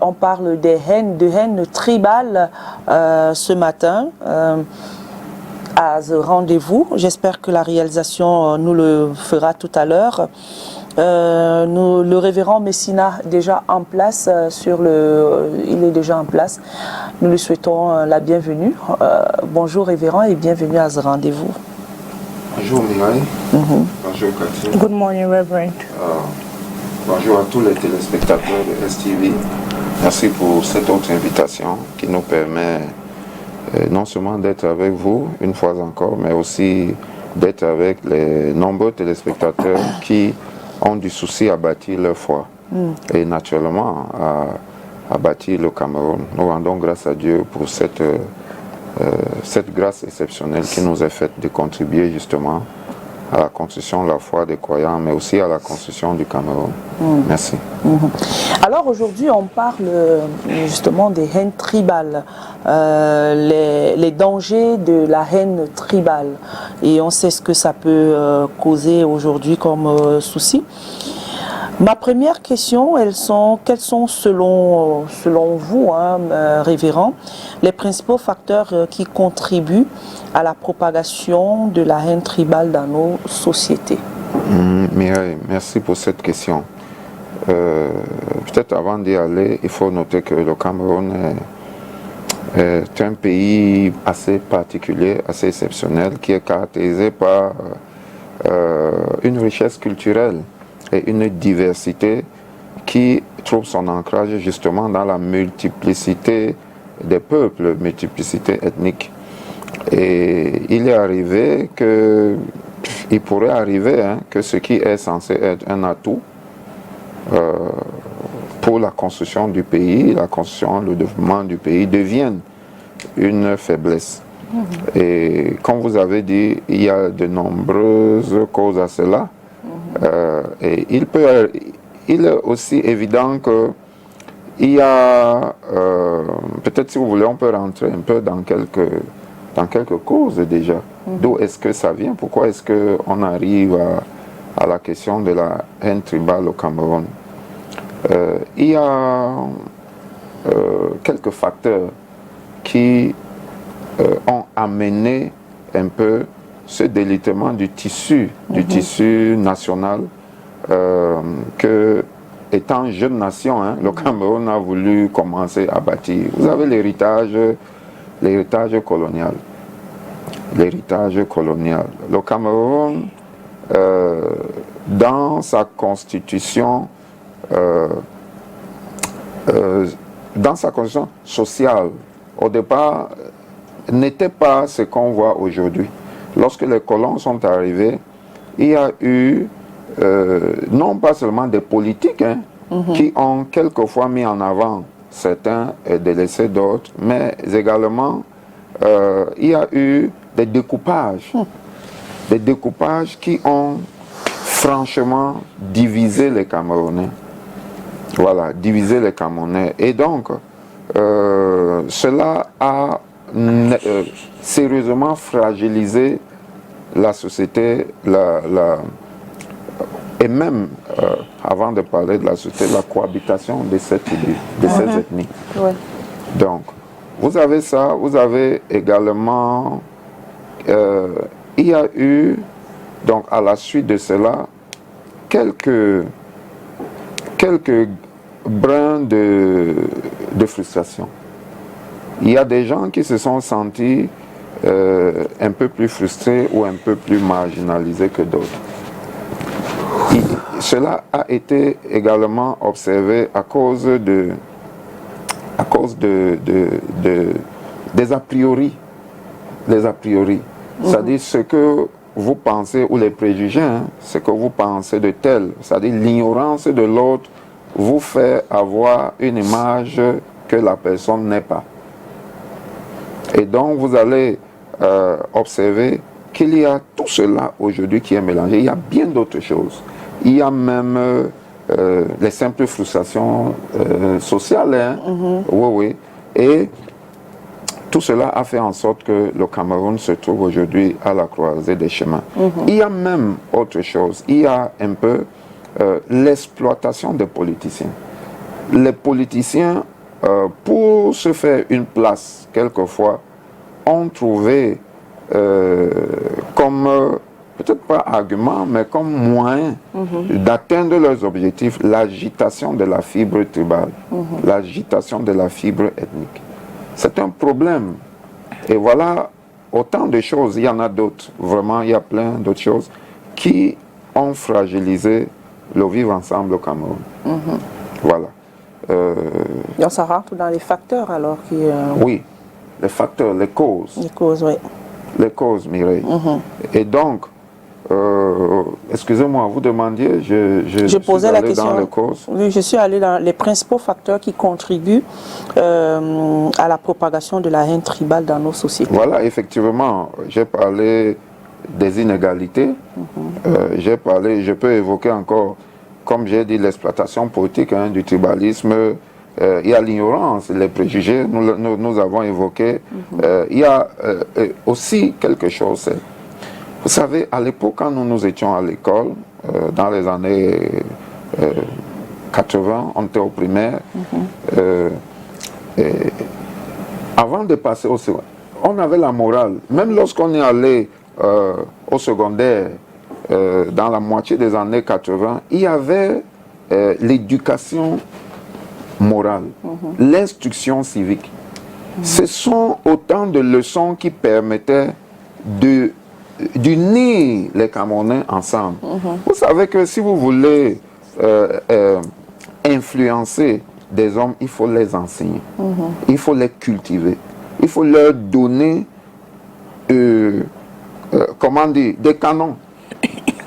On parle de haine tribale ce matin à The Rendez-vous. J'espère que la réalisation nous le fera tout à l'heure. Le révérend Messina déjà en place il est déjà en place. Nous lui souhaitons la bienvenue. Bonjour révérend et bienvenue à The Rendez-vous. Bonjour Mireille. Bonjour Cathy. Good morning, Reverend. Bonjour à tous les téléspectateurs de STV. Merci pour cette autre invitation qui nous permet non seulement d'être avec vous une fois encore, mais aussi d'être avec les nombreux téléspectateurs qui ont du souci à bâtir leur foi et naturellement à bâtir le Cameroun. Nous rendons grâce à Dieu pour cette grâce exceptionnelle qui nous est faite de contribuer justement à la construction de la foi des croyants, mais aussi à la construction du Cameroun. Merci. Alors aujourd'hui, on parle justement des haines tribales, les dangers de la haine tribale. Et on sait ce que ça peut causer aujourd'hui comme souci. Ma première question, quels sont selon vous, révérend, les principaux facteurs qui contribuent à la propagation de la haine tribale dans nos sociétés? Mireille, merci pour cette question. Peut-être avant d'y aller, il faut noter que le Cameroun est un pays assez particulier, assez exceptionnel, qui est caractérisé par une richesse culturelle et une diversité qui trouve son ancrage justement dans la multiplicité des peuples, multiplicité ethnique. Et il pourrait arriver que ce qui est censé être un atout pour la construction du pays, le développement du pays devienne une faiblesse. Et comme vous avez dit, il y a de nombreuses causes à cela. Et il est aussi évident que il y a, peut-être si vous voulez, on peut rentrer un peu dans quelques causes déjà. D'où est-ce que ça vient? Pourquoi est-ce qu'on arrive à la question de la haine tribale au Cameroun? Il y a quelques facteurs qui ont amené un peu ce délitement du tissu national que, étant jeune nation, le Cameroun a voulu commencer à bâtir. Vous avez l'héritage colonial. Le Cameroun, dans sa constitution sociale, au départ, n'était pas ce qu'on voit aujourd'hui. Lorsque les colons sont arrivés, il y a eu non pas seulement des politiques qui ont quelquefois mis en avant certains et délaissé d'autres, mais également il y a eu des découpages qui ont franchement divisé les Camerounais. Voilà, divisé les Camerounais. Et donc, cela a sérieusement fragilisé la société, et même, avant de parler de la société, la cohabitation de ces tribus, de ces ethnies. Donc, vous avez ça, vous avez également, il y a eu, donc à la suite de cela, quelques brins de frustration. Il y a des gens qui se sont sentis un peu plus frustrés ou un peu plus marginalisés que d'autres. Cela a été également observé à cause des a priori. C'est-à-dire ce que vous pensez, ou les préjugés, ce que vous pensez de tel, c'est-à-dire l'ignorance de l'autre vous fait avoir une image que la personne n'est pas. Et donc vous allez observer qu'il y a tout cela aujourd'hui qui est mélangé. Il y a bien d'autres choses. Il y a même les simples frustrations sociales. Oui. Et tout cela a fait en sorte que le Cameroun se trouve aujourd'hui à la croisée des chemins. Il y a même autre chose. Il y a un peu l'exploitation des politiciens. les politiciens, pour se faire une place, quelquefois, ont trouvé comme, peut-être pas argument, mais comme moyen d'atteindre leurs objectifs, l'agitation de la fibre tribale, l'agitation de la fibre ethnique. C'est un problème. Et voilà, autant de choses, il y en a d'autres, vraiment, il y a plein d'autres choses qui ont fragilisé le vivre ensemble au Cameroun. Voilà. Donc ça rentre dans les facteurs alors qui... Oui, les facteurs, les causes. Les causes, oui. Les causes, Mireille. Et donc, excusez-moi, vous demandiez, je posais la question. Dans les causes. Oui, je suis allé dans les principaux facteurs qui contribuent à la propagation de la haine tribale dans nos sociétés. Voilà, effectivement, j'ai parlé des inégalités. J'ai parlé, je peux évoquer encore, comme j'ai dit, l'exploitation politique du tribalisme. Il y a l'ignorance, les préjugés, nous avons évoqué. Il y a aussi quelque chose. Vous savez, à l'époque, quand nous étions à l'école, dans les années 80, on était au primaire, avant de passer au secondaire, on avait la morale. Même lorsqu'on est allé au secondaire, dans la moitié des années 80, il y avait l'éducation morale, l'instruction civique. Ce sont autant de leçons qui permettaient d'unir les Camerounais ensemble. Vous savez que si vous voulez influencer des hommes, il faut les enseigner, il faut les cultiver, il faut leur donner comment dire, des canons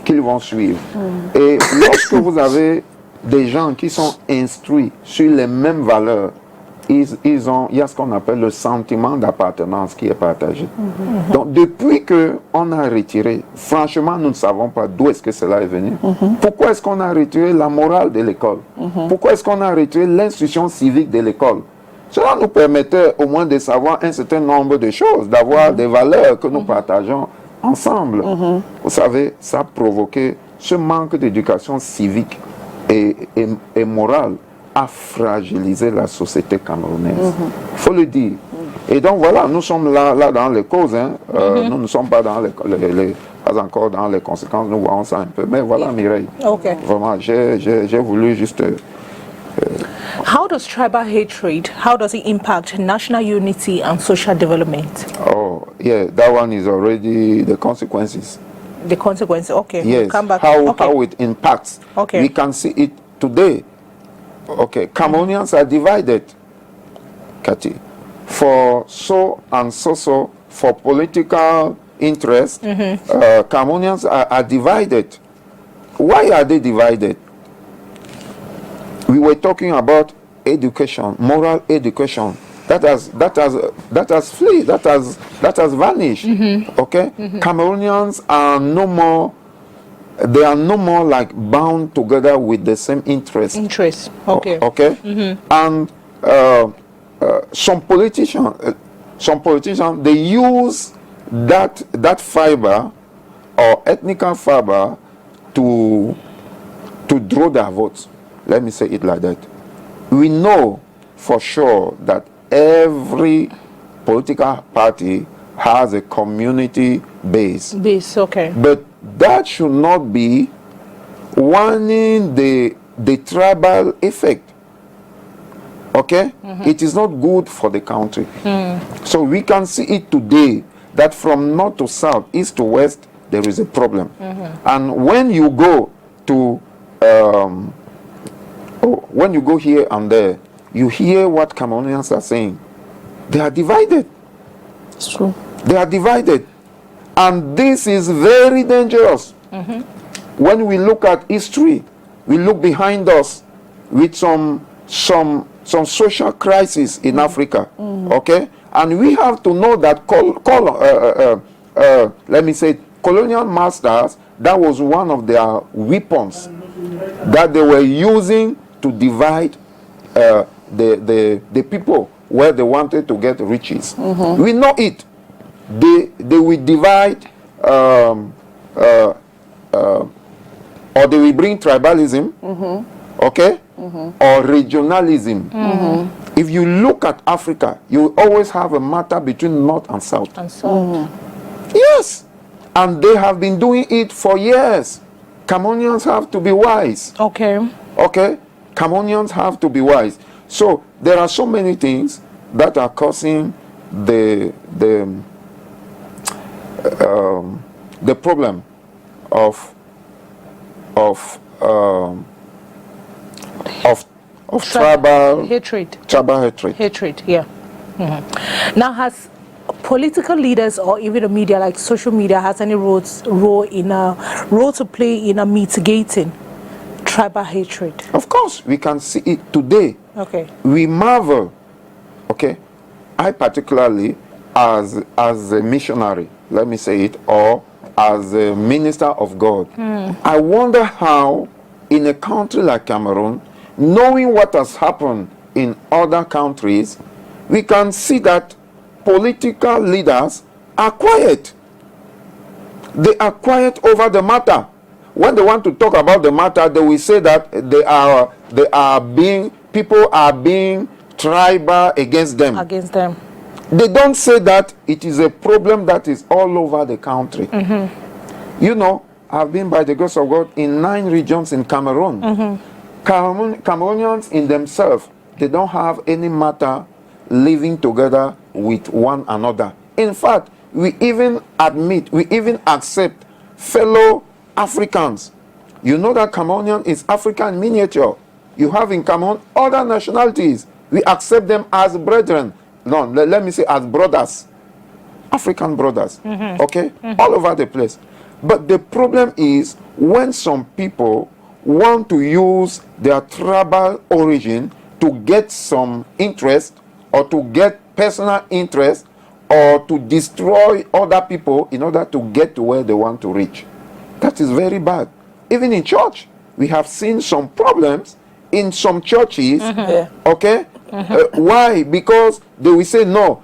qu'ils vont suivre. Et lorsque vous avez des gens qui sont instruits sur les mêmes valeurs, il y a ce qu'on appelle le sentiment d'appartenance qui est partagé. Donc depuis qu'on a retiré, franchement nous ne savons pas d'où est-ce que cela est venu. Pourquoi est-ce qu'on a retiré la morale de l'école? Pourquoi est-ce qu'on a retiré l'instruction civique de l'école? Cela nous permettait au moins de savoir un certain nombre de choses, d'avoir des valeurs que nous partageons ensemble. Vous savez, ça a provoqué ce manque d'éducation civique et morale a fragilisé la société camerounaise. Il faut le dire. Et donc voilà, nous sommes là dans les causes. Nous ne sommes pas, pas encore dans les conséquences, nous voyons ça un peu. Mais voilà, Mireille. Vraiment, j'ai voulu juste... How does tribal hatred, how does it impact national unity and social development? Oh, yeah, that one is already the consequences. The consequences, okay. Yes, we'll come back. How it impacts. We can see it today. Okay, Cameroonians are divided, Kati, for so and so, for political interest. Cameroonians are divided. Why are they divided? We were talking about education, moral education. That has fled, that has vanished. Okay, Cameroonians are no more. They are no more like bound together with the same interest. Okay. Okay. And some politicians, they use that fiber or ethnical fiber to draw their votes. Let me say it like that. We know for sure that every political party has a community base. Okay. But that should not be warning the tribal effect. Okay? It is not good for the country. So we can see it today that from north to south, east to west, there is a problem. And when you go to when you go here and there, you hear what Cameroonians are saying. They are divided. It's true. They are divided. And this is very dangerous. When we look at history, we look behind us with some social crisis in Africa. Okay? And we have to know that let me say, colonial masters, that was one of their weapons that they were using to divide the people where they wanted to get riches. We know it. They will divide or they will bring tribalism, okay? or regionalism. If you look at Africa, you always have a matter between North and South. And so, Yes, and they have been doing it for years. Cameroonians have to be wise. okay. Okay, Cameroonians have to be wise. So there are so many things that are causing the problem of tribal hatred. hatred. Yeah. Now, has political leaders or even the media, like social media, has any role to play in mitigating tribal hatred? Of course, we can see it today. Okay. We marvel. Okay, I particularly, as a missionary, let me say it, or as a minister of God, I wonder how in a country like Cameroon, knowing what has happened in other countries, we can see that political leaders are quiet. They are quiet over the matter. When they want to talk about the matter, they will say that people are being tribal against them. Against them. They don't say that it is a problem that is all over the country. You know, I've been, by the grace of God, in 9 regions in Cameroon. Cameroonians in themselves, they don't have any matter living together with one another. In fact, we even accept fellow Africans. You know that Cameroonian is African miniature. You have in Cameroon other nationalities. We accept them as brethren. No, let me say as brothers. African brothers. Okay? All over the place. But the problem is when some people want to use their tribal origin to get some interest or to get personal interest or to destroy other people in order to get to where they want to reach. That is very bad. Even in church, we have seen some problems in some churches. Okay? Why? Because they will say, no,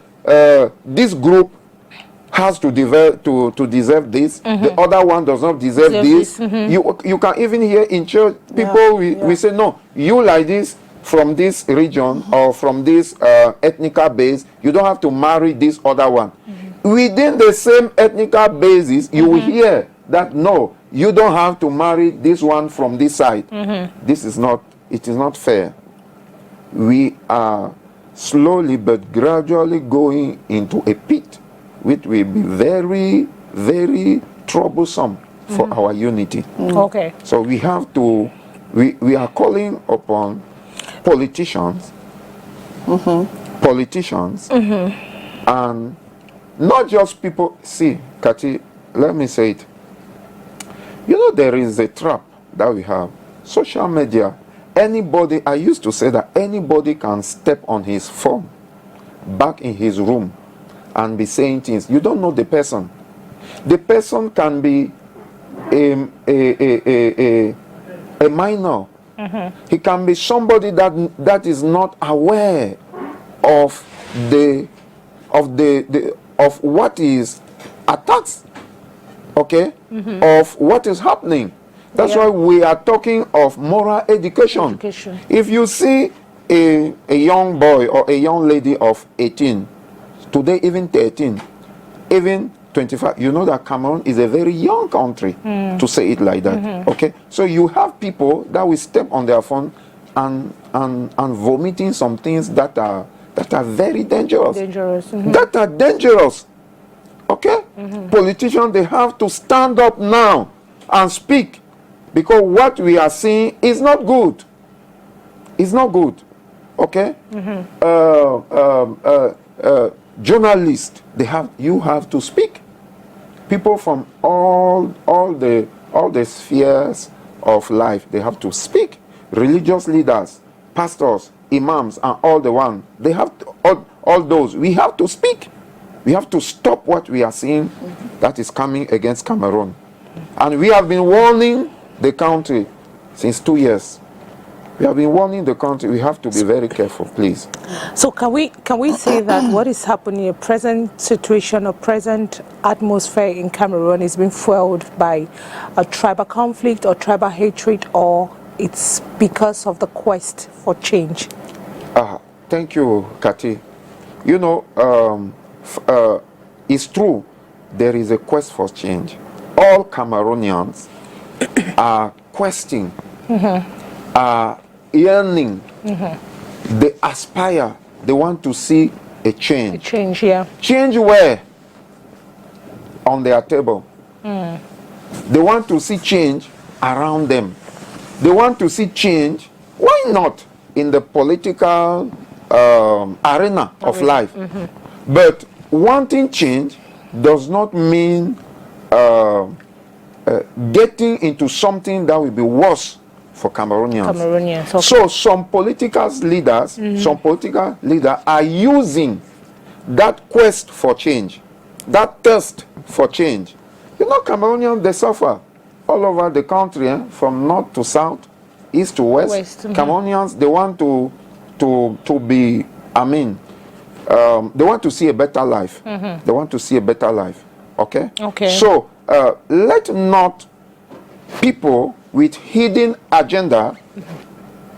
this group has to deserve this. The other one does not deserve this. You can even hear in church, people we say, no, you like this from this region or from this ethnic base, you don't have to marry this other one. Within the same ethnic basis, you will hear that, no, you don't have to marry this one from this side. It is not fair. We are slowly but gradually going into a pit which will be very, very troublesome for our unity. Okay. So we have to, we are calling upon politicians, and not just people. See, Kati, let me say it. You know, there is a trap that we have. Social media. Anybody, I used to say that anybody can step on his phone back in his room and be saying things. You don't know the person. The person can be a minor. He can be somebody that is not aware of what is attacks, okay, of what is happening. That's why we are talking of moral education. If you see a young boy or a young lady of 18, today even 13, even 25, you know that Cameroon is a very young country, to say it like that. Okay, so you have people that will step on their phone and vomiting some things that are very dangerous. That are dangerous. Okay, politicians, they have to stand up now and speak, because what we are seeing is not good. It's not good. Okay, journalists, you have to speak. People from all the spheres of life, they have to speak. Religious leaders, pastors, imams, and all the one, they have to, all those. We have to speak. We have to stop what we are seeing that is coming against Cameroon, and we have been warning the country since 2 years. We have been warning the country. We have to be very careful, please. So can we say that what is happening, a present situation, a present atmosphere in Cameroon is being fueled by a tribal conflict or tribal hatred or it's because of the quest for change? Thank you, Kati. You know, it's true, there is a quest for change. All Cameroonians are questing, are yearning, they aspire, they want to see a change. A change, yeah. Change where? On their table. They want to see change around them. They want to see change, why not in the political arena of life? But wanting change does not mean getting into something that will be worse for Cameroonians. Okay. So some political leaders, are using that quest for change, that thirst for change. You know, Cameroonians, they suffer all over the country, from north to south, east to west. Cameroonians, they want to be, they want to see a better life. They want to see a better life. Okay? Okay. So let not people with hidden agenda,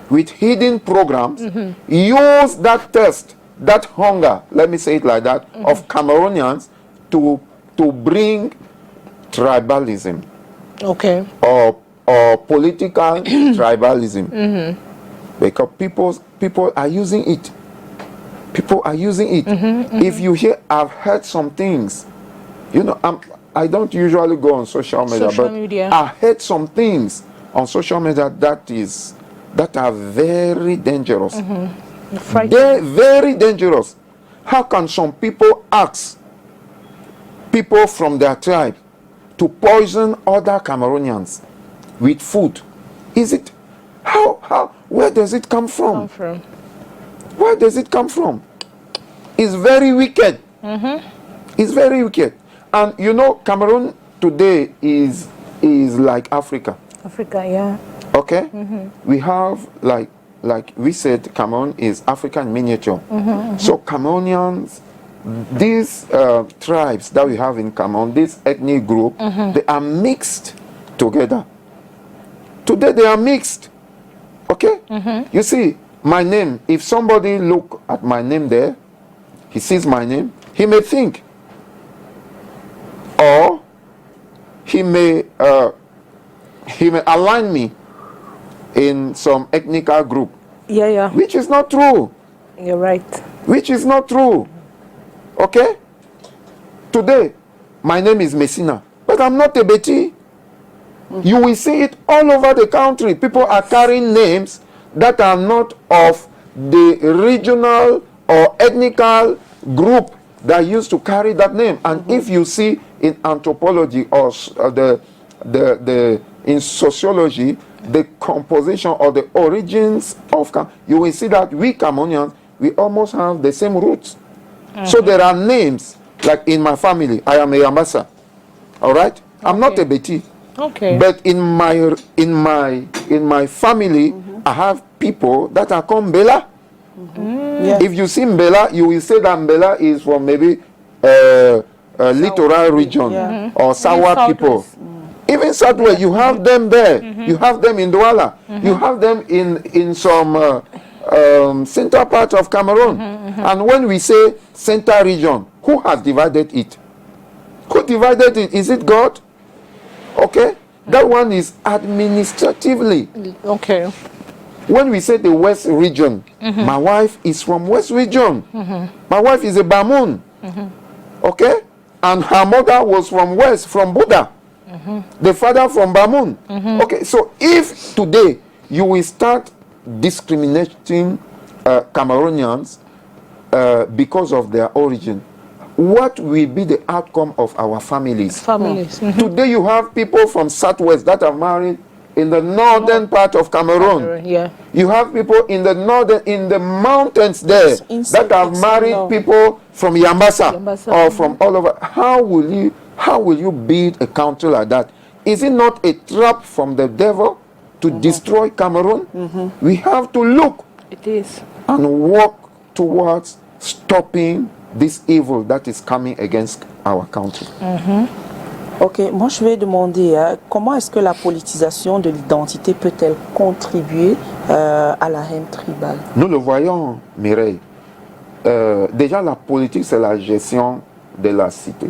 with hidden programs, use that thirst, that hunger, let me say it like that, of Cameroonians to bring tribalism. Okay. Or political tribalism. Because people are using it. People are using it. If you hear, I've heard some things. You know, I don't usually go on social media, I heard some things on social media that are very dangerous. They're very dangerous. How can some people ask people from their tribe to poison other Cameroonians with food? Is it where does it come from? Where does it come from? It's very wicked. It's very wicked. And you know, Cameroon today is like Africa. Africa, yeah. Okay? We have, like we said, Cameroon is African miniature. So Cameroonians, these tribes that we have in Cameroon, this ethnic group, they are mixed together. Today they are mixed. Okay? You see, my name, if somebody look at my name there, he sees my name, he may think, or he may align me in some ethnic group. Yeah. Which is not true. You're right. Which is not true. Okay? Today, my name is Messina, but I'm not a Beti. You will see it all over the country. People are carrying names that are not of the regional or ethnical group that used to carry that name. And if you see in anthropology or in sociology, the composition or the origins of you will see that we Cameroonians, we almost have the same roots. So there are names, like in my family, I am a Yambasa. All right? I'm not a Beti. Okay. But in my family, I have people that are called Mbela. If you see Mbela, you will say that Mbela is from maybe littoral region or Sawa people. Even Southwest, you have them there. You have them in Douala. You have them in some central part of Cameroon. And when we say central region, who has divided it? Who divided it? Is it God? Okay? That one is administratively. Okay. When we say the West region, my wife is from West region. My wife is a Bamun. Okay? And her mother was from West, from Buddha. The father from Bamun. Okay, so if today you will start discriminating Cameroonians because of their origin, what will be the outcome of our families? Today you have people from Southwest that are married in the northern part of Cameroon. You have people in the northern, in the mountains there, that have married people from Yambasa or from all over. How will you build a country like that? Is it not a trap from the devil to destroy Cameroon? We have to look and work towards stopping this evil that is coming against our country. Ok, moi je vais demander comment est-ce que la politisation de l'identité peut-elle contribuer à la haine tribale? Nous le voyons, Mireille. Déjà, la politique, c'est la gestion de la cité.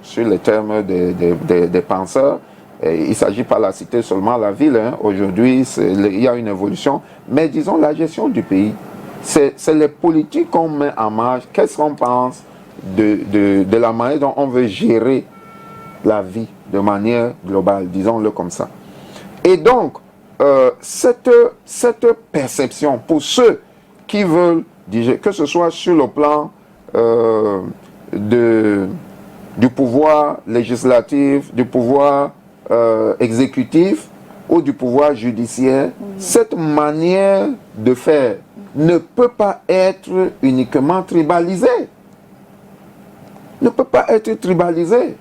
Sur les termes des penseurs, il ne s'agit pas de la cité seulement, la ville. Hein. Aujourd'hui, il y a une évolution. Mais disons, la gestion du pays, c'est les politiques qu'on met en marche. Qu'est-ce qu'on pense de la manière dont on veut gérer la vie de manière globale, disons-le comme ça. Et donc, cette perception, pour ceux qui veulent, que ce soit sur le plan du pouvoir législatif, du pouvoir exécutif ou du pouvoir judiciaire, cette manière de faire ne peut pas être uniquement tribalisée. Ne peut pas être tribalisée.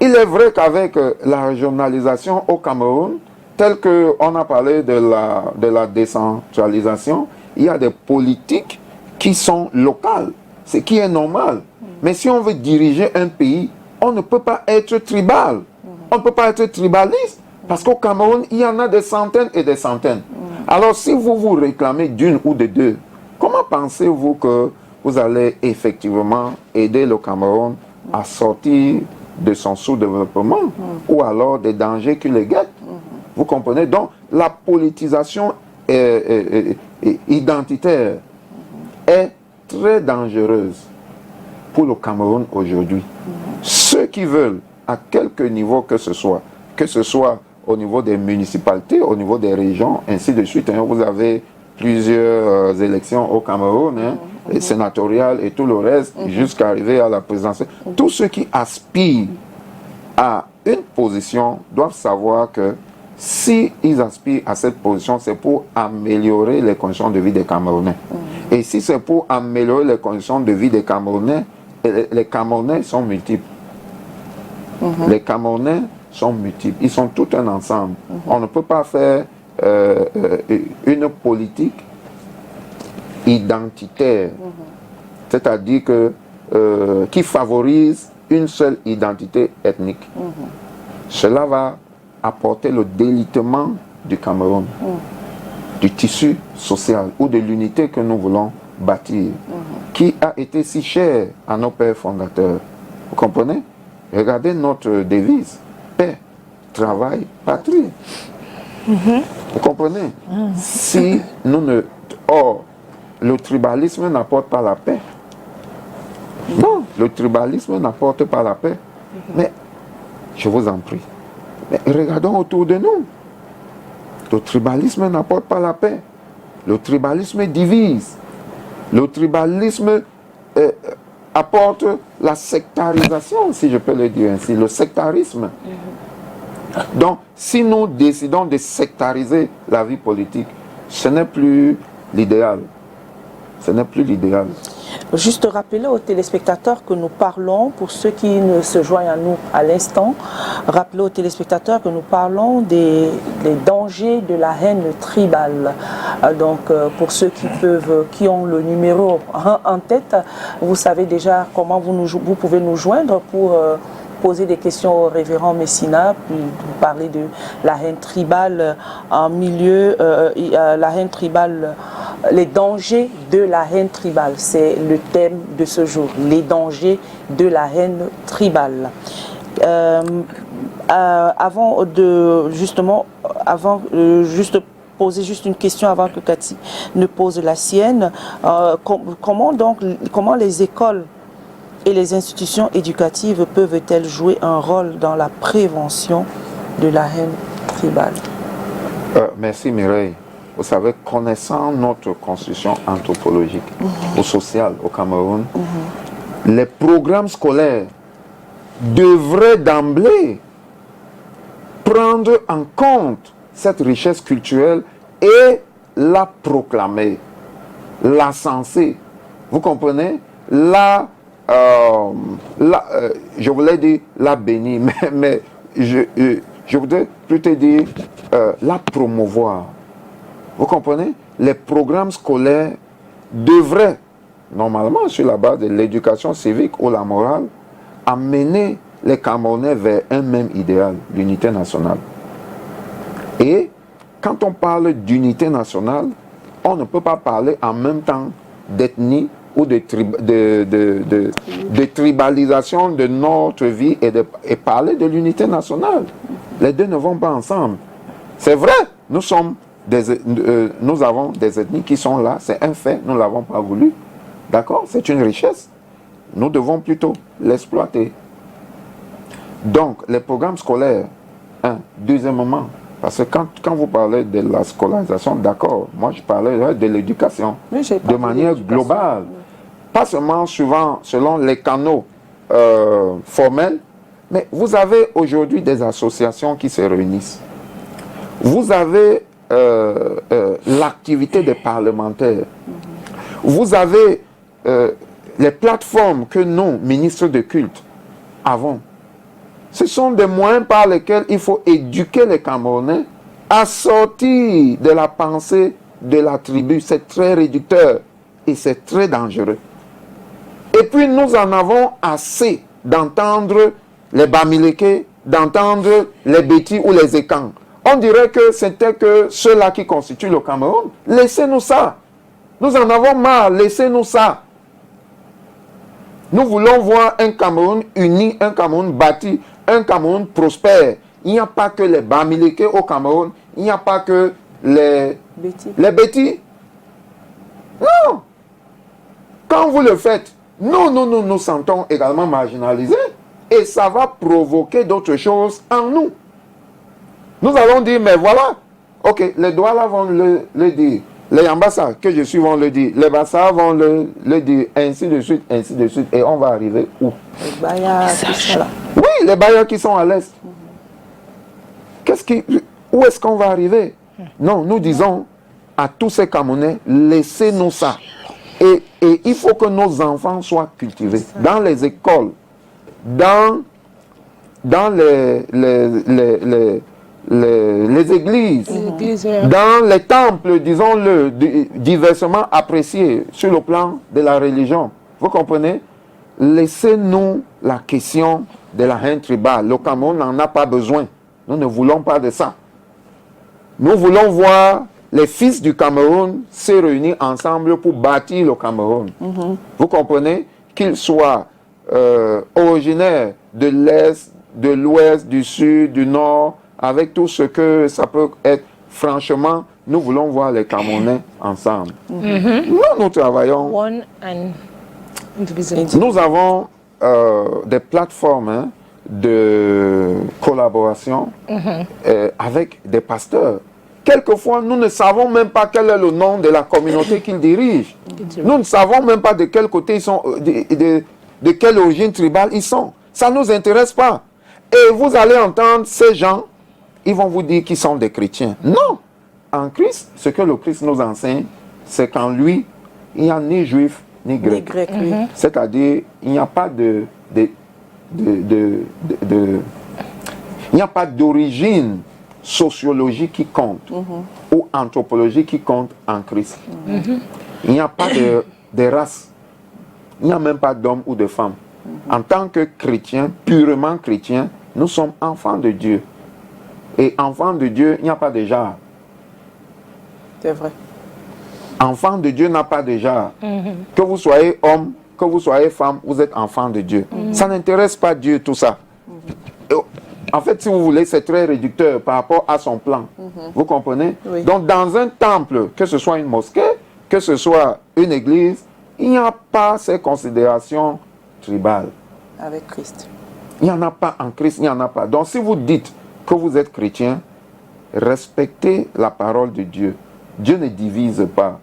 Il est vrai qu'avec la régionalisation au Cameroun, tel qu'on a parlé de la décentralisation, il y a des politiques qui sont locales, ce qui est normal. Mais si on veut diriger un pays, on ne peut pas être tribal. On ne peut pas être tribaliste. Parce qu'au Cameroun, il y en a des centaines et des centaines. Alors si vous vous réclamez d'une ou de deux, comment pensez-vous que vous allez effectivement aider le Cameroun à sortir de son sous-développement ou alors des dangers qui le guettent? Vous comprenez? Donc, la politisation identitaire est très dangereuse pour le Cameroun aujourd'hui. Ceux qui veulent, à quelque niveau que ce soit au niveau des municipalités, au niveau des régions, ainsi de suite. Hein, vous avez plusieurs élections au Cameroun, hein, les sénatoriales et tout le reste, jusqu'à arriver à la présidentielle. Tous ceux qui aspirent à une position doivent savoir que si ils aspirent à cette position, c'est pour améliorer les conditions de vie des Camerounais. Et si c'est pour améliorer les conditions de vie des Camerounais, les Camerounais sont multiples. Les Camerounais sont multiples. Ils sont tout un ensemble. On ne peut pas faire une politique identitaire, c'est-à-dire qui favorise une seule identité ethnique. Cela va apporter le délitement du Cameroun, du tissu social ou de l'unité que nous voulons bâtir, qui a été si cher à nos pères fondateurs. Vous comprenez? Regardez notre devise: paix, travail, patrie. Vous comprenez? Si nous ne... Or, le tribalisme n'apporte pas la paix. Non, le tribalisme n'apporte pas la paix. Mais, je vous en prie, mais regardons autour de nous. Le tribalisme n'apporte pas la paix. Le tribalisme divise. Le tribalisme apporte la sectarisation, si je peux le dire ainsi, le sectarisme. Donc, si nous décidons de sectariser la vie politique, ce n'est plus l'idéal. Ce n'est plus l'idéal. Juste rappeler aux téléspectateurs que nous parlons, pour ceux qui ne se joignent à nous à l'instant, rappeler aux téléspectateurs que nous parlons des dangers de la haine tribale. Donc pour ceux qui ont le numéro en tête, vous savez déjà comment vous pouvez nous joindre pour poser des questions au révérend Messina, pour parler de la haine tribale en milieu, la haine tribale, les dangers de la haine tribale. C'est le thème de ce jour, les dangers de la haine tribale. Avant de poser juste une question avant que Cathy ne pose la sienne, comment les écoles et les institutions éducatives peuvent-elles jouer un rôle dans la prévention de la haine tribale? Merci Mireille. Vous savez, connaissant notre constitution anthropologique ou sociale au Cameroun, les programmes scolaires devraient d'emblée prendre en compte cette richesse culturelle et la proclamer, la censer. Vous comprenez? Je voulais dire la bénir, mais je voudrais plutôt dire la promouvoir. Vous comprenez? Les programmes scolaires devraient, normalement sur la base de l'éducation civique ou la morale, amener les Camerounais vers un même idéal, l'unité nationale. Et quand on parle d'unité nationale, on ne peut pas parler en même temps d'ethnie ou de tribalisation de notre vie et parler de l'unité nationale. Les deux ne vont pas ensemble. C'est vrai, nous avons des ethnies qui sont là, c'est un fait, nous ne l'avons pas voulu. D'accord? C'est une richesse. Nous devons plutôt l'exploiter. Donc, les programmes scolaires, deuxièmement, parce que quand vous parlez de la scolarisation, d'accord, moi je parlais de l'éducation, de manière globale. Pas seulement souvent selon les canaux formels, mais vous avez aujourd'hui des associations qui se réunissent. Vous avez l'activité des parlementaires. Vous avez les plateformes que nous, ministres de culte, avons. Ce sont des moyens par lesquels il faut éduquer les Camerounais à sortir de la pensée de la tribu. C'est très réducteur et c'est très dangereux. Et puis nous en avons assez d'entendre les Bamileke, d'entendre les Bétis ou les Ékans. On dirait que c'était que ceux-là qui constituent le Cameroun. Laissez-nous ça. Nous en avons marre, laissez-nous ça. Nous voulons voir un Cameroun uni, un Cameroun bâti, un Cameroun prospère. Il n'y a pas que les Bamileke au Cameroun, il n'y a pas que les Bétis. Non. Quand vous le faites, nous nous sentons également marginalisés et ça va provoquer d'autres choses en nous. Nous allons dire, mais voilà, ok, les Douala vont le dire, les Yambassa que je suis vont le dire, les Bassa vont le dire, ainsi de suite, et on va arriver où? Les Bayas, tout ça là. Oui, les Bayas qui sont à l'est. Où est-ce qu'on va arriver? Non, nous disons à tous ces Camerounais, laissez-nous ça. Et il faut que nos enfants soient cultivés dans les écoles, dans les églises, dans les temples, disons-le, diversement appréciés sur le plan de la religion. Vous comprenez? Laissez-nous la question de la haine tribale. Le Cameroun n'en a pas besoin. Nous ne voulons pas de ça. Nous voulons voir les fils du Cameroun se réunir ensemble pour bâtir le Cameroun. Vous comprenez? Qu'ils soient originaires de l'Est, de l'Ouest, du Sud, du Nord, avec tout ce que ça peut être. Franchement, nous voulons voir les Camerounais ensemble. Nous travaillons. Nous avons des plateformes de collaboration avec des pasteurs. Quelquefois, nous ne savons même pas quel est le nom de la communauté qu'ils dirigent. Nous ne savons même pas de quel côté ils sont, de quelle origine tribale ils sont. Ça ne nous intéresse pas. Et vous allez entendre ces gens, ils vont vous dire qu'ils sont des chrétiens. Non! En Christ, ce que le Christ nous enseigne, c'est qu'en lui, il n'y a ni juif, ni grec. C'est-à-dire, il n'y a pas il n'y a pas d'origine sociologique qui compte ou anthropologie qui compte en Christ. Il n'y a pas de race. Il n'y a même pas d'homme ou de femme. En tant que chrétiens, purement chrétiens, nous sommes enfants de Dieu. Et enfants de Dieu, il n'y a pas de genre. C'est vrai. Enfant de Dieu n'a pas de genre. Que vous soyez homme, que vous soyez femme, vous êtes enfant de Dieu. Ça n'intéresse pas Dieu, tout ça. En fait, si vous voulez, c'est très réducteur par rapport à son plan. Vous comprenez? Oui. Donc, dans un temple, que ce soit une mosquée, que ce soit une église, il n'y a pas ces considérations tribales. Avec Christ. Il n'y en a pas en Christ, il n'y en a pas. Donc, si vous dites que vous êtes chrétien, respectez la parole de Dieu. Dieu ne divise pas.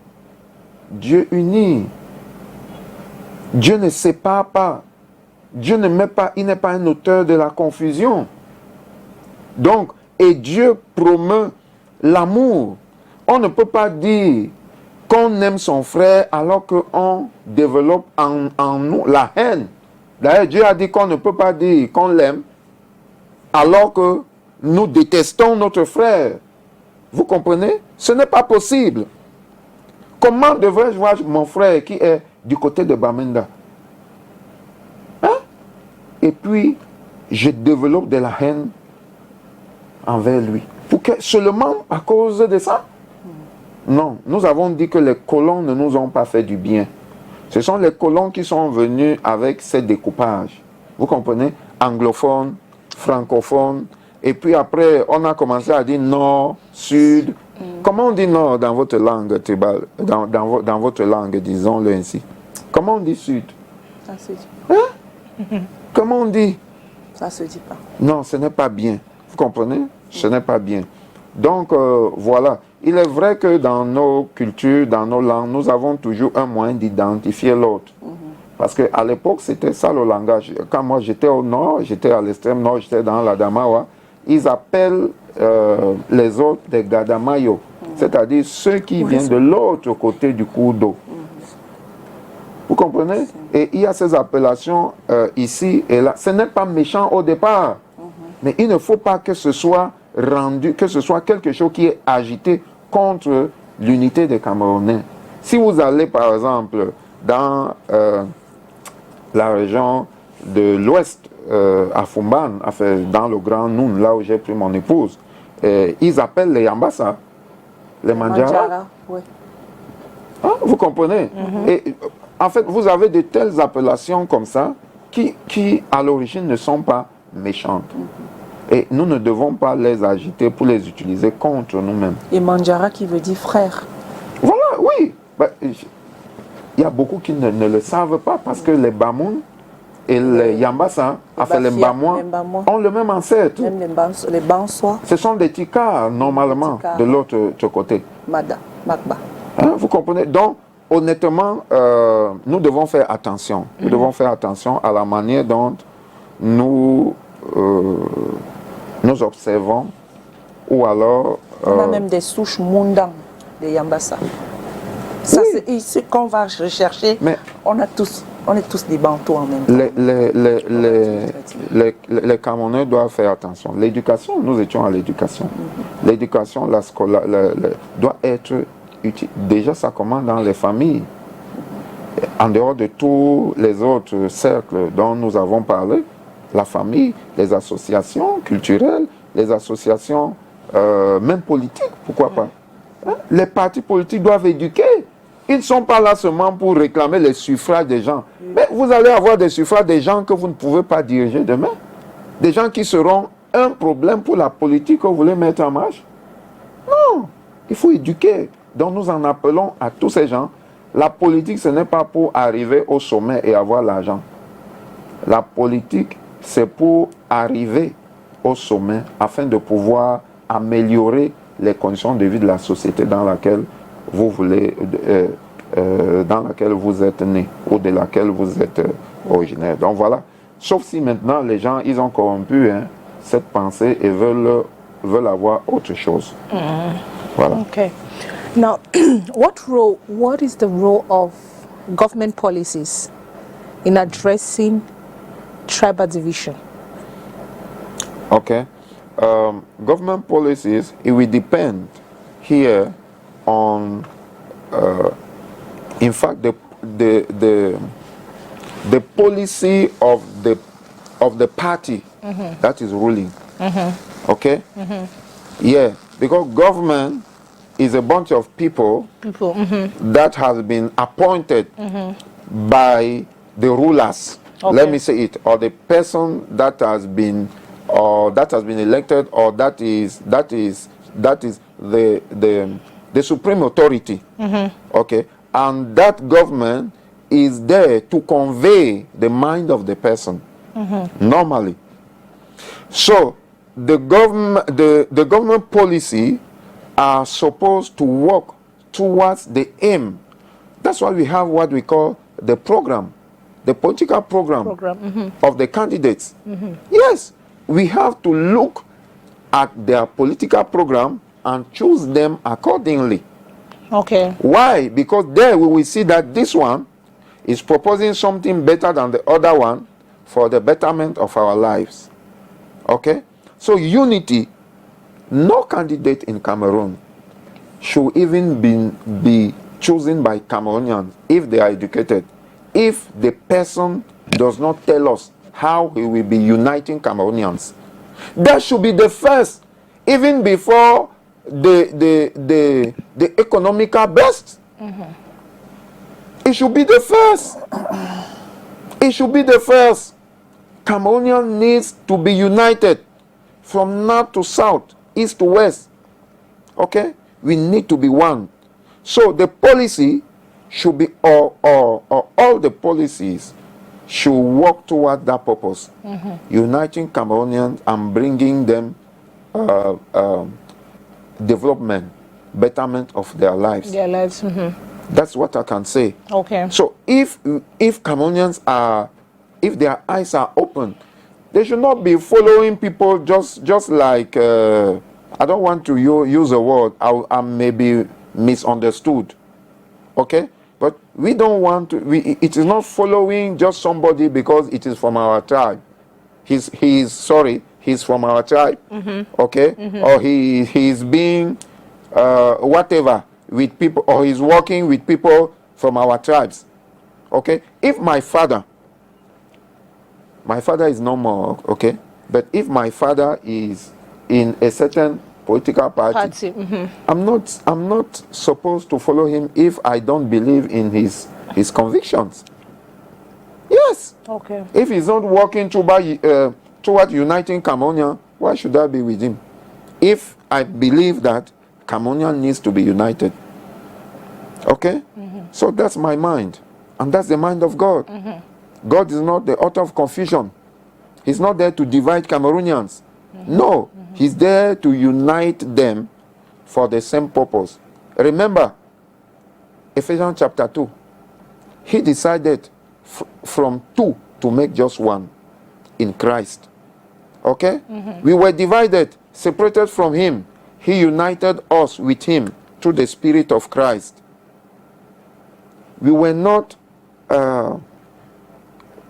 Dieu unit. Dieu ne sépare pas. Dieu ne met pas, il n'est pas un auteur de la confusion. Donc, et Dieu promeut l'amour. On ne peut pas dire qu'on aime son frère alors qu'on développe en nous la haine. D'ailleurs, Dieu a dit qu'on ne peut pas dire qu'on l'aime alors que nous détestons notre frère. Vous comprenez? Ce n'est pas possible. Comment devrais-je voir mon frère qui est du côté de Bamenda? Hein? Et puis, je développe de la haine envers lui. Pour que seulement à cause de ça? Non, nous avons dit que les colons ne nous ont pas fait du bien. Ce sont les colons qui sont venus avec ces découpages. Vous comprenez? Anglophones, francophones. Et puis après, on a commencé à dire nord, sud. Comment on dit nord dans votre langue tribale, dans votre langue, disons-le ainsi? Comment on dit sud? Ça se dit. Hein? Comment on dit? Ça se dit pas. Non, ce n'est pas bien. Vous comprenez? Ce n'est pas bien. Donc, voilà. Il est vrai que dans nos cultures, dans nos langues, nous avons toujours un moyen d'identifier l'autre. Parce qu'à l'époque, c'était ça le langage. Quand moi, j'étais au nord, j'étais à l'extrême nord, j'étais dans l'Adamawa, ils appellent les autres des Gadamayo, c'est-à-dire ceux qui viennent de l'autre côté du cours d'eau. Vous comprenez? Et il y a ces appellations ici et là. Ce n'est pas méchant au départ, mais il ne faut pas que ce soit rendu, que ce soit quelque chose qui est agité contre l'unité des Camerounais. Si vous allez par exemple dans la région de l'ouest, à Fumban, enfin, dans le Grand Noun, là où j'ai pris mon épouse, ils appellent les Yambassa, les Mandjara. Oui. Hein, vous comprenez? Et en fait, vous avez de telles appellations comme ça qui à l'origine, ne sont pas méchantes. Et nous ne devons pas les agiter pour les utiliser contre nous-mêmes. Et Mandjara qui veut dire frère. Voilà, oui. Ben, il y a beaucoup qui ne le savent pas parce que les Bamoun et les Yambassa, enfin les Mbamouas, ont le même ancêtre. Même les Bansois. Ce sont des Tikars, normalement, Tikars. de l'autre côté. Magba. Hein, vous comprenez? Donc, honnêtement, nous devons faire attention. Nous devons faire attention à la manière dont nous observons, ou alors... On a même des souches Mundang, des Yambassa. Ça, Oui. c'est ici qu'on va rechercher. Mais on est tous des Bantous en même temps. les Camerounais doivent faire attention. L'éducation, nous étions à l'éducation. L'éducation, doit être utile. Déjà, ça commence dans les familles. En dehors de tous les autres cercles dont nous avons parlé, la famille, les associations culturelles, les associations même politiques, pourquoi pas. Hein? Les partis politiques doivent éduquer. Ils ne sont pas là seulement pour réclamer les suffrages des gens. Mais vous allez avoir des suffrages des gens que vous ne pouvez pas diriger demain. Des gens qui seront un problème pour la politique que vous voulez mettre en marche. Non, il faut éduquer. Donc nous en appelons à tous ces gens. La politique, ce n'est pas pour arriver au sommet et avoir l'argent. La politique, c'est pour arriver au sommet afin de pouvoir améliorer les conditions de vie de la société dans laquelle vous voulez, dans laquelle vous êtes né ou de laquelle vous êtes originaire. Donc voilà. Sauf si maintenant les gens, ils ont corrompu cette pensée et veulent avoir autre chose. Voilà. Okay. Now, what is the role of government policies in addressing tribal division? Okay. Government policies, it will depend here on, in fact, the policy of the party that is ruling. Okay? Yeah, because government is a bunch of people that has been appointed by the rulers. Okay. Let me say it, or the person that has been elected, or that is the supreme authority. Okay, and that government is there to convey the mind of the person normally. So the government policy are supposed to work towards the aim. That's why we have what we call the program, the political program of the candidates. Yes, we have to look at their political program and choose them accordingly. Okay. Why? Because there we will see that this one is proposing something better than the other one for the betterment of our lives. Okay? So unity, no candidate in Cameroon should even be chosen by Cameroonians if they are educated, if the person does not tell us how he will be uniting Cameroonians. That should be the first, even before the economical best. It should be the first. It should be the first. Cameroonian needs to be united from north to south, east to west. Okay? We need to be one. So the policy should be, or all the policies should work toward that purpose. Uniting Cameroonians and bringing them development, betterment of their lives. Their lives. That's what I can say. Okay. So if Cameroonians are, if their eyes are open, they should not be following people just like, I don't want to use a word, I may be misunderstood. Okay? But we don't want to, it is not following just somebody because it is from our tribe. He's from our tribe. Okay? Or he's being whatever with people, or he's working with people from our tribes. Okay? If my father is no more, okay? But if my father is in a certain political party, I'm not supposed to follow him if I don't believe in his convictions. Yes. Okay. If he's not working toward uniting Cameroonian, why should I be with him? If I believe that Cameroonian needs to be united. Okay? So that's my mind. And that's the mind of God. God is not the author of confusion. He's not there to divide Cameroonians. No. He's there to unite them for the same purpose. Remember, Ephesians chapter 2. He decided from two to make just one in Christ. Okay? We were divided, separated from him. He united us with him through the Spirit of Christ. We were not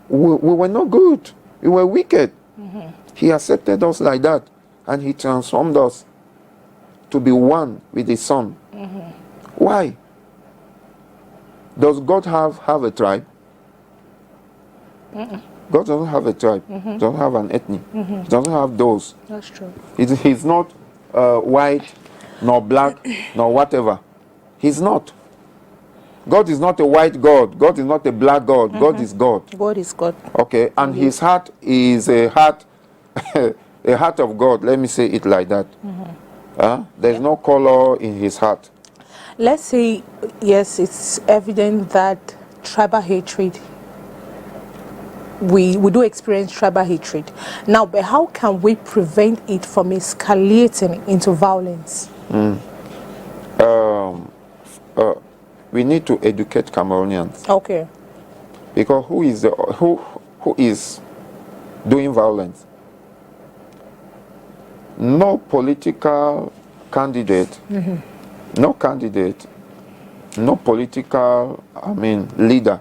we were not good. We were wicked. He accepted us like that, and he transformed us to be one with his Son. Why? Does God have a tribe? God doesn't have a tribe. Doesn't have an ethnic. Doesn't have those. That's true. He's not white, nor black, nor whatever. He's not. God is not a white God. God is not a black God. God is God. God is God. Okay, and his heart is a heart, a heart of God. Let me say it like that. There's no color in his heart. Let's say, yes, it's evident that tribal hatred, we do experience tribal hatred. Now, but how can we prevent it from escalating into violence? We need to educate Cameroonians. Okay. Because who is doing violence? No political candidate, no political, leader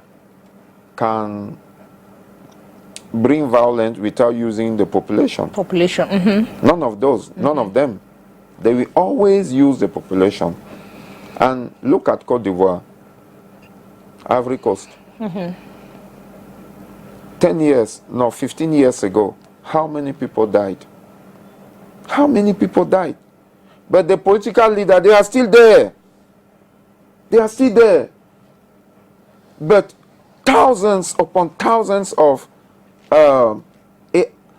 can bring violence without using the population. None of those, none of them. They will always use the population. And look at Côte d'Ivoire, Ivory Coast. 15 years ago, how many people died? How many people died? But the political leader, they are still there. They are still there. But thousands upon thousands of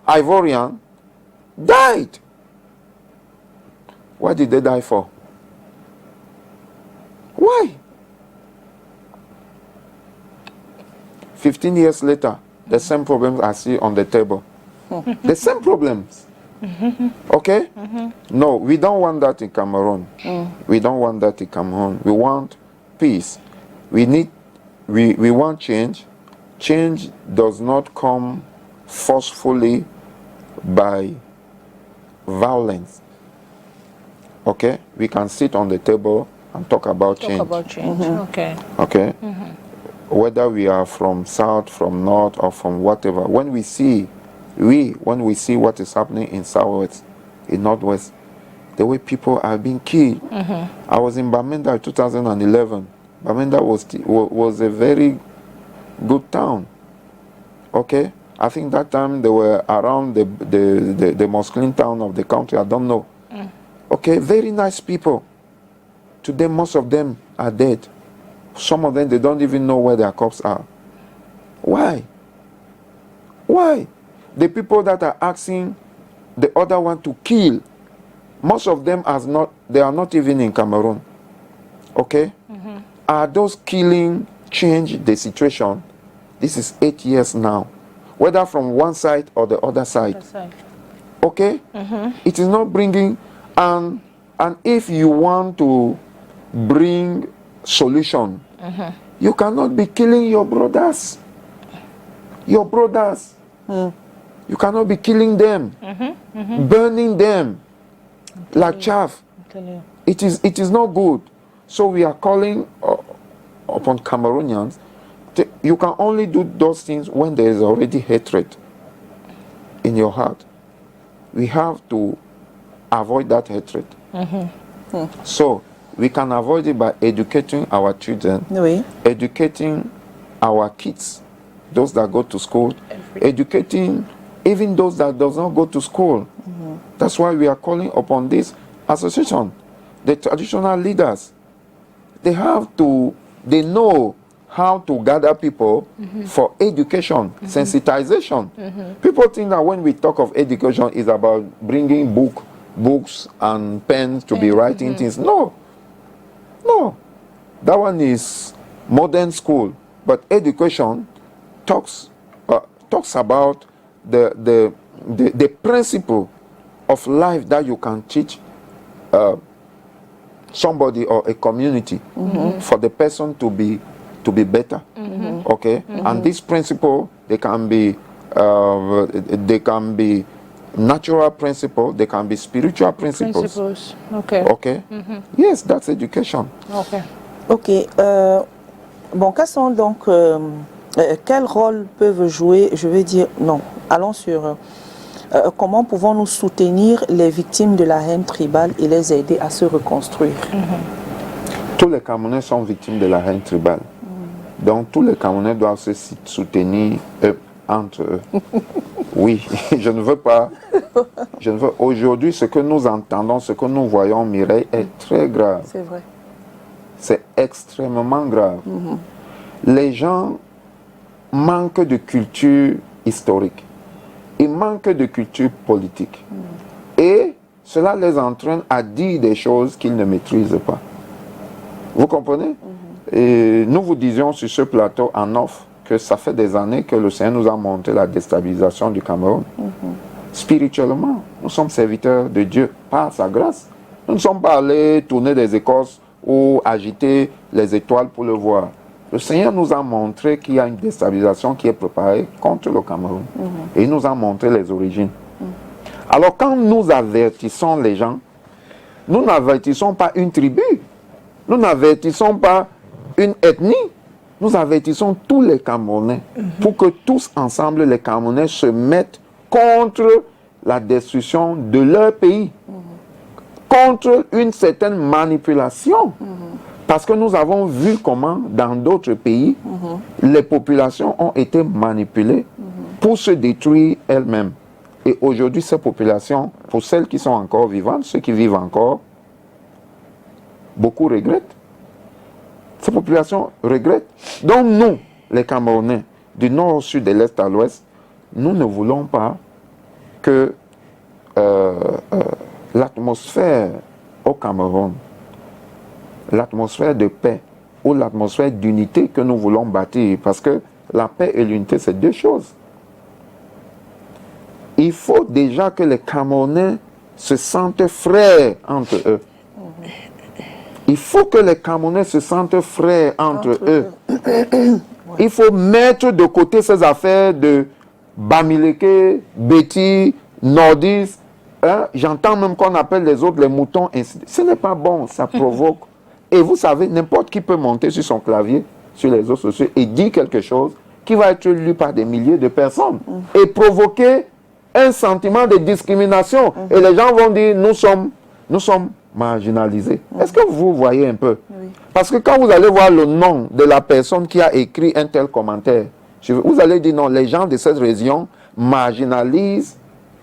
Ivorians died. What did they die for? Why? 15 years later, the same problems are still on the table. The same problems. Okay? No, we don't want that in Cameroon. We don't want that in Cameroon. We want peace. We want change. Change does not come forcefully by violence. Okay? We can sit on the table and talk about change. Okay. Okay? Whether we are from south, from north, or from whatever. When we see what is happening in southwest, in northwest, the way people are being killed. I was in Bamenda in 2011. Bamenda was a very good town. Okay? I think that time they were around the most clean town of the country. I don't know. Okay, very nice people. Today, most of them are dead. Some of them, they don't even know where their corpses are. Why? Why? The people that are asking the other one to kill, most of them they are not even in Cameroon. Okay? Are those killing change the situation? This is 8 years now. Whether from one side or the other side. Okay? It is not bringing, and if you want to bring solution, you cannot be killing your brothers. Your brothers. You cannot be killing them, burning them like chaff. It is not good. So we are calling upon Cameroonians. You can only do those things when there is already hatred in your heart. We have to avoid that hatred. So we can avoid it by educating our children, educating our kids, those that go to school, educating even those that does not go to school. That's why we are calling upon this association. The traditional leaders, they know how to gather people for education, sensitization. People think that when we talk of education, it's about bringing books and pens to be writing things. No. That one is modern school. But education talks about the principle of life that you can teach somebody or a community for the person to be better. Okay? And this principle, they can be natural principles, they can be spiritual principles. Okay? Yes, that's education. Ok. Bon, quels sont donc quel rôle peuvent jouer, je veux dire, non, allons sur comment pouvons-nous soutenir les victimes de la haine tribale et les aider à se reconstruire? Tous les Camerounais sont victimes de la haine tribale. Donc tous les Camerounais doivent se soutenir entre eux. Oui, je ne veux aujourd'hui, ce que nous entendons, ce que nous voyons, Mireille, est très grave. C'est vrai. C'est extrêmement grave. Les gens manquent de culture historique. Ils manquent de culture politique. Et cela les entraîne à dire des choses qu'ils ne maîtrisent pas. Vous comprenez? Et nous vous disions sur ce plateau en off que ça fait des années que le Seigneur nous a montré la déstabilisation du Cameroun. Spirituellement, nous sommes serviteurs de Dieu par sa grâce. Nous ne sommes pas allés tourner des écorces ou agiter les étoiles pour le voir. Le Seigneur nous a montré qu'il y a une déstabilisation qui est préparée contre le Cameroun. Et il nous a montré les origines. Alors quand nous avertissons les gens, nous n'avertissons pas une tribu, nous n'avertissons pas une ethnie, nous avertissons tous les Camerounais pour que tous ensemble les Camerounais se mettent contre la destruction de leur pays, contre une certaine manipulation. Parce que nous avons vu comment dans d'autres pays, les populations ont été manipulées pour se détruire elles-mêmes. Et aujourd'hui, ces populations, pour celles qui sont encore vivantes, ceux qui vivent encore, beaucoup regrettent. Ces populations regrettent. Donc nous, les Camerounais, du nord au sud, de l'est à l'ouest, nous ne voulons pas que l'atmosphère au Cameroun, l'atmosphère de paix ou l'atmosphère d'unité que nous voulons bâtir, parce que la paix et l'unité, c'est deux choses. Il faut déjà que les Camerounais se sentent frères entre eux. Il faut que les Camerounais se sentent frères entre eux. Il faut mettre de côté ces affaires de Bamileke, Betty, Nordis. J'entends même qu'on appelle les autres les moutons. Ce n'est pas bon, ça provoque. Et vous savez, n'importe qui peut monter sur son clavier, sur les réseaux sociaux, et dire quelque chose qui va être lu par des milliers de personnes et provoquer un sentiment de discrimination. Et les gens vont dire, nous sommes marginalisés. Est-ce que vous voyez un peu? Parce que quand vous allez voir le nom de la personne qui a écrit un tel commentaire, Vous allez dire non, les gens de cette région marginalisent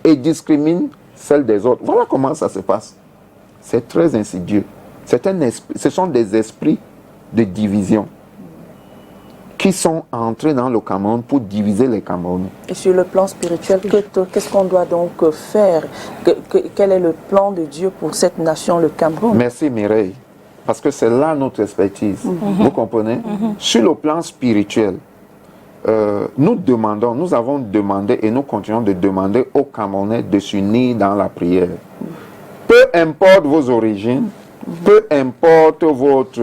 et discriminent celles des autres. Voilà comment ça se passe. C'est très insidieux. Ce sont des esprits de division qui sont entrés dans le Cameroun pour diviser les Camerounais. Et sur le plan spirituel, qu'est-ce qu'on doit donc faire? Quel est le plan de Dieu pour cette nation, le Cameroun? Merci Mireille, parce que c'est là notre expertise. Vous comprenez? Sur le plan spirituel, nous avons demandé et nous continuons de demander aux Camerounais de s'unir dans la prière. Peu importe vos origines, peu importe votre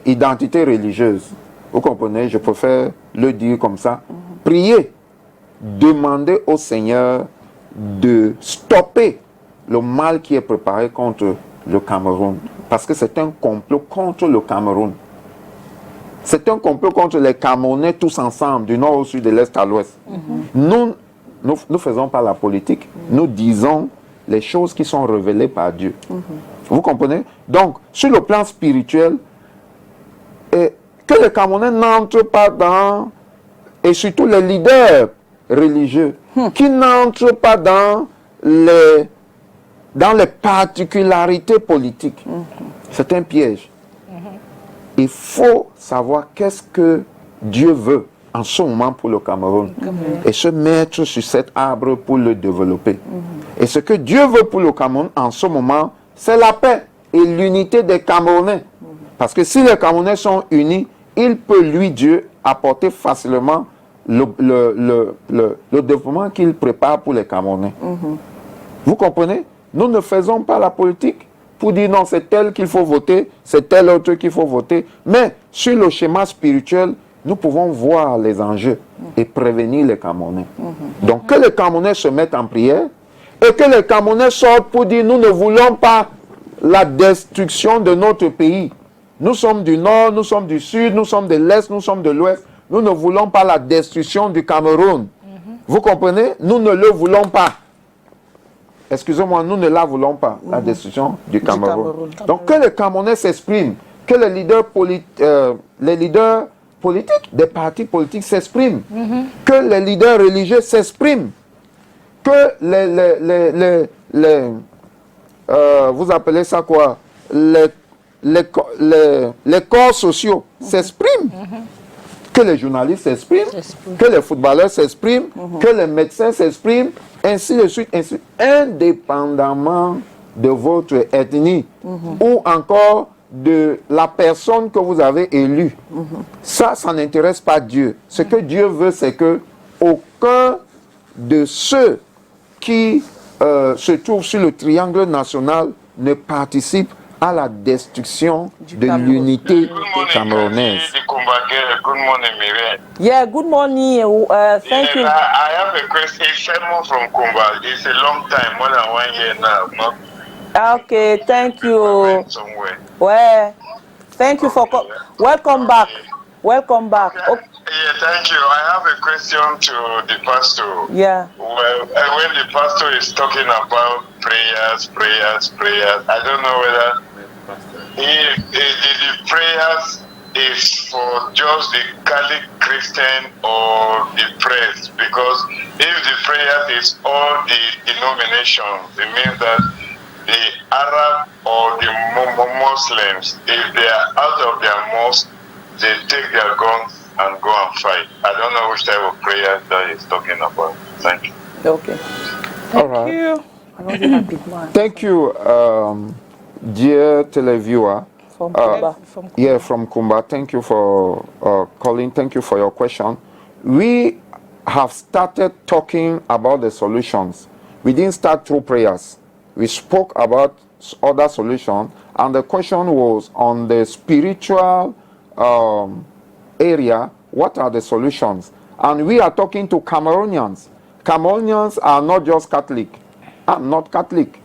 identité religieuse, vous comprenez, je préfère le dire comme ça, priez, demandez au Seigneur de stopper le mal qui est préparé contre le Cameroun, parce que c'est un complot contre le Cameroun. C'est un complot contre les Camerounais tous ensemble, du nord au sud, de l'est à l'ouest. Nous ne faisons pas la politique, nous disons les choses qui sont révélées par Dieu. Vous comprenez? Donc, sur le plan spirituel, que les Camerounais n'entrent pas dans, et surtout les leaders religieux, qui n'entrent pas dans les particularités politiques. C'est un piège. Il faut savoir qu'est-ce que Dieu veut en ce moment pour le Cameroun et se mettre sur cet arbre pour le développer. Et ce que Dieu veut pour le Cameroun en ce moment, c'est la paix et l'unité des Camerounais. Parce que si les Camerounais sont unis, il peut, lui, Dieu, apporter facilement le développement qu'il prépare pour les Camerounais. Vous comprenez? Nous ne faisons pas la politique pour dire non, c'est tel qu'il faut voter, c'est tel autre qu'il faut voter. Mais sur le schéma spirituel, nous pouvons voir les enjeux et prévenir les Camerounais. Donc que les Camerounais se mettent en prière et que les Camerounais sortent pour dire nous ne voulons pas la destruction de notre pays. Nous sommes du nord, nous sommes du sud, nous sommes de l'est, nous sommes de l'ouest. Nous ne voulons pas la destruction du Cameroun. Vous comprenez? Nous ne le voulons pas. Excusez-moi, nous ne la voulons pas, la destruction du Cameroun. Donc que les Camerounais s'expriment, que les leaders politiques, des partis politiques s'expriment, que les leaders religieux s'expriment, que vous appelez ça quoi? Les corps sociaux s'expriment, que les journalistes s'expriment, que les footballeurs s'expriment, que les médecins s'expriment, ainsi de suite, indépendamment de votre ethnie ou encore de la personne que vous avez élue. Ça n'intéresse pas Dieu. Ce que Dieu veut, c'est que aucun de ceux qui se trouvent sur le triangle national ne participe à la destruction de l'unité camerounaise. Good morning, Mireille. Yeah, good morning. Thank you. I have a question. It's Simon from Kumba. It's a long time, more than 1 year now. Not Okay, thank you. somewhere. Well, thank you for welcome back. Welcome back. Yeah, thank you. I have a question to the pastor. Yeah. Well, when the pastor is talking about prayers, I don't know whether the prayers is for just the Catholic Christian or the prayers, because if the prayer is all the denominations, it means that the Arab or the Muslims, if they are out of their mosque, they take their guns and go and fight. I don't know which type of prayer that he's talking about. Thank you. Okay. All right. You. I know you have big man. Thank you, dear televiewer. From Cuba. Yeah, from Kumba. Thank you for calling. Thank you for your question. We have started talking about the solutions. We didn't start through prayers. We spoke about other solutions, and the question was on the spiritual area. What are the solutions? And we are talking to Cameroonians. Cameroonians are not just Catholic. I'm not Catholic.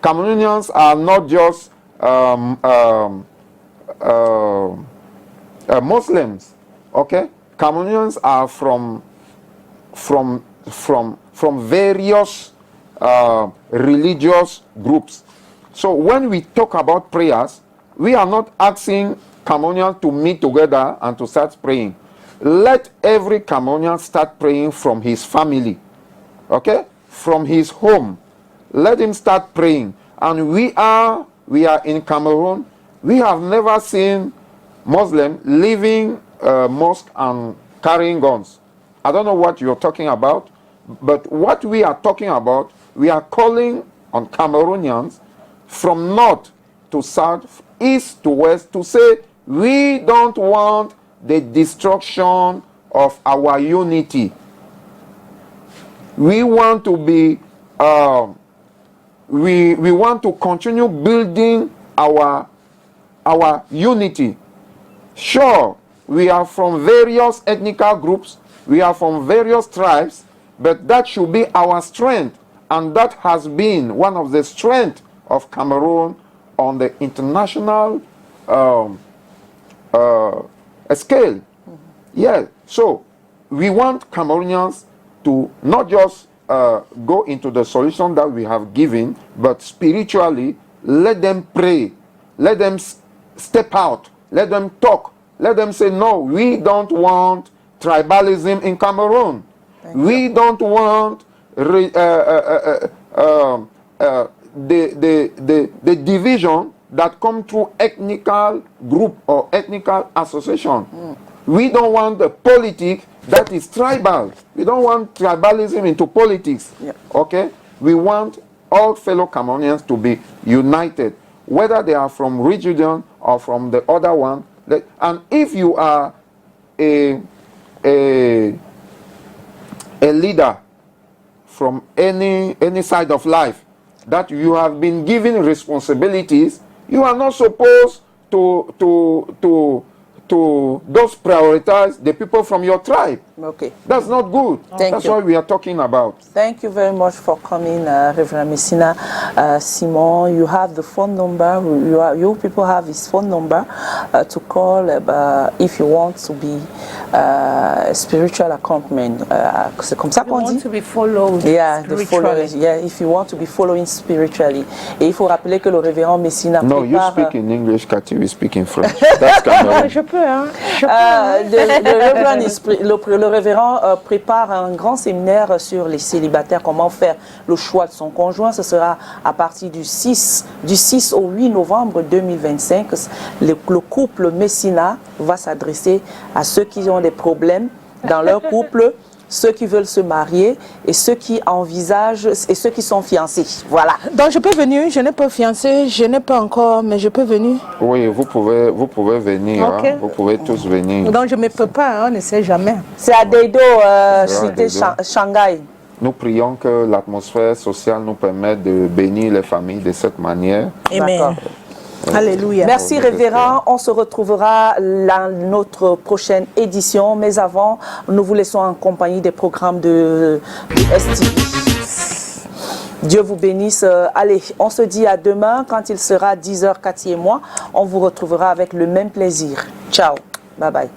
Cameroonians are not just Muslims. Okay, Cameroonians are from various religious groups. So when we talk about prayers, we are not asking Cameroonians to meet together and to start praying. Let every Cameroonian start praying from his family, okay? From his home. Let him start praying. And we are in Cameroon. We have never seen Muslims leaving mosque and carrying guns. I don't know what you're talking about, but what we are talking about, we are calling on Cameroonians from north to south, east to west, to say we don't want the destruction of our unity. We want to be, we want to continue building our unity. Sure, we are from various ethnic groups, we are from various tribes, but that should be our strength, and that has been one of the strengths of Cameroon on the international scale. Yeah, so we want Cameroonians to not just go into the solution that we have given, but spiritually, let them pray, let them step out, let them talk, let them say, no, we don't want tribalism in Cameroon. We don't want the division that come through ethnic group or ethnic association. We don't want the politics that is tribal. We don't want tribalism into politics. Yeah. Okay? We want all fellow Cameroonians to be united, whether they are from region or from the other one. And if you are a leader from any side of life, that you have been given responsibilities, you are not supposed to just prioritize the people from your tribe. Okay. That's not good. That's what we are talking about. Thank you very much for coming, Reverend Messina. Simon, you have the phone number. You people have his phone number to call if you want to be spiritual accompaniment. C'est comme ça qu'on dit. Want to be followed If you want to be following spiritually. Et il faut rappeler que le Révérend Messina No, you prépare... speak in English, Cathy, we speak in French. That's Cameroon. Je peux, hein. Le révérend prépare un grand séminaire sur les célibataires, comment faire le choix de son conjoint. Ce sera à partir du 6 au 8 novembre 2025. Le couple Messina va s'adresser à ceux qui ont des problèmes dans leur couple, ceux qui veulent se marier et ceux qui envisagent et ceux qui sont fiancés. Voilà. Donc je peux venir, je n'ai pas fiancé, je n'ai pas encore, mais je peux venir. Oui, vous pouvez venir, Okay. hein, vous pouvez tous venir. Donc je ne me peux pas, on ne sait jamais. C'est à Deido, cité Shanghai. Nous prions que l'atmosphère sociale nous permette de bénir les familles de cette manière. Amen. Alléluia. Merci révérend, on se retrouvera dans notre prochaine édition, mais avant, nous vous laissons en compagnie des programmes de STV. Dieu vous bénisse. Allez, on se dit à demain quand il sera 10h, Cathy et moi. On vous retrouvera avec le même plaisir. Ciao, bye bye.